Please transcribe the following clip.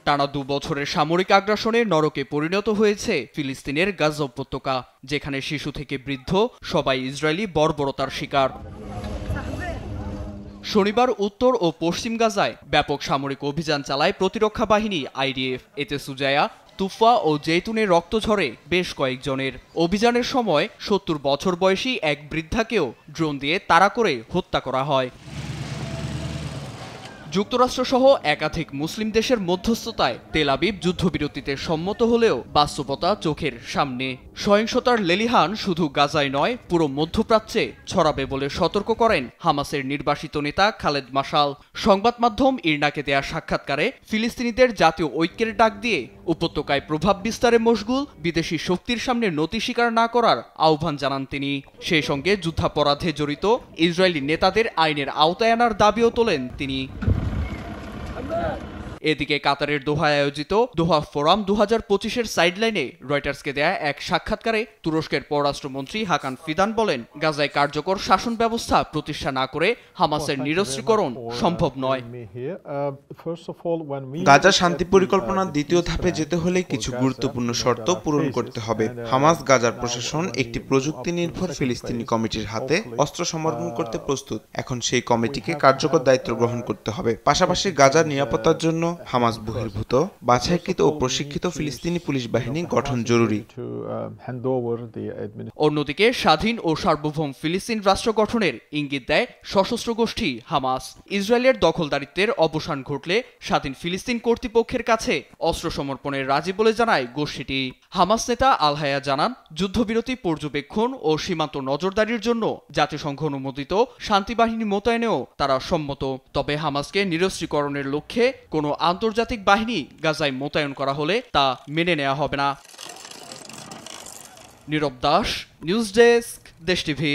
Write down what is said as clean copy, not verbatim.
টানা 2 বছরের সামরিক আগ্রাসনে নরকে পরিণত হয়েছে ফিলিস্তিনের গাজা উপত্যকা, যেখানে শিশু থেকে বৃদ্ধ সবাই ইসরায়েলি বর্বরতার শিকার। শনিবার উত্তর ও পশ্চিম গাজায় ব্যাপক সামরিক অভিযান চালায় প্রতিরক্ষা বাহিনী আইডিএফ। এতে সুজায়া, তুফা ও জেতুনের রক্ত ঝরে বেশ কয়েকজনের। অভিযানের সময় 70 বছর বয়সী এক বৃদ্ধাকেও ড্রোন দিয়ে তাড়া করে হত্যা করা হয়। যুক্তরাষ্ট্রসহ একাধিক মুসলিম দেশের মধ্যস্থতায় তেল আবিব যুদ্ধবিরতিতে সম্মত হলেও বাস্তবতা চোখের সামনে। সহিংসতার লেলিহান শুধু গাজায় নয়, পুরো মধ্যপ্রাচ্যে ছড়াবে বলে সতর্ক করেন হামাসের নির্বাসিত নেতা খালেদ মাশাল। সংবাদ মাধ্যম ইরনাকে দেয়া সাক্ষাৎকারে ফিলিস্তিনিদের জাতীয় ঐক্যের ডাক দিয়ে উপত্যকায় প্রভাব বিস্তারে মশগুল বিদেশি শক্তির সামনে নতি স্বীকার না করার আহ্বান জানান তিনি। সেই সঙ্গে যুদ্ধাপরাধে জড়িত ইসরায়েলি নেতাদের আইনের আওতায় আনার দাবিও তোলেন তিনি। এদিকে কাতারের দোহায় আয়োজিত দোহা ফোরাম 2025-এর সাইডলাইনে রয়টার্সকে দেয়া এক সাক্ষাৎকারে তুরস্কের পররাষ্ট্রমন্ত্রী হাকান ফিদান বলেন, গাজায় কার্যকর শাসন ব্যবস্থা প্রতিষ্ঠা না করে হামাসের নিরস্ত্রীকরণ সম্ভব নয়। গাজা শান্তি পরিকল্পনার দ্বিতীয় ধাপে যেতে হলে কিছু গুরুত্বপূর্ণ শর্ত পূরণ করতে হবে। হামাস গাজার প্রশাসন একটি প্রযুক্তি নির্ভর ফিলিস্তিনি কমিটির হাতে অস্ত্র সমর্পণ করতে প্রস্তুত। এখন সেই কমিটিকে কার্যকর দায়িত্ব গ্রহণ করতে হবে। পাশাপাশি গাজার নিরাপত্তার জন্য হামাস বহির্ভূত বাছাইকৃত ও প্রশিক্ষিত ফিলিস্তিনি পুলিশ বাহিনী গঠন জরুরি। অন্যদিকে স্বাধীন ও সার্বভৌম ফিলিস্তিন রাষ্ট্র গঠনের ইঙ্গিত দেয় সশস্ত্র গোষ্ঠী হামাস। ইসরায়েলের দখলদারিত্বের অবসান ঘটলে স্বাধীন ফিলিস্তিন কর্তৃপক্ষের কাছে অস্ত্র সমর্পণের রাজি বলে জানায় গোষ্ঠীটি। হামাস নেতা আল হায়া জানান, যুদ্ধবিরতি পর্যবেক্ষণ ও সীমান্ত নজরদারির জন্য জাতিসংঘ অনুমোদিত শান্তিবাহিনী মোতায়েনেও তারা সম্মত। তবে হামাসকে নিরস্ত্রীকরণের লক্ষ্যে কোনো আন্তর্জাতিক বাহিনী গাজায় মোতায়েন করা হলে তা মেনে নেওয়া হবে না। নীরব দাস, নিউজ ডেস্ক, দেশ টিভি।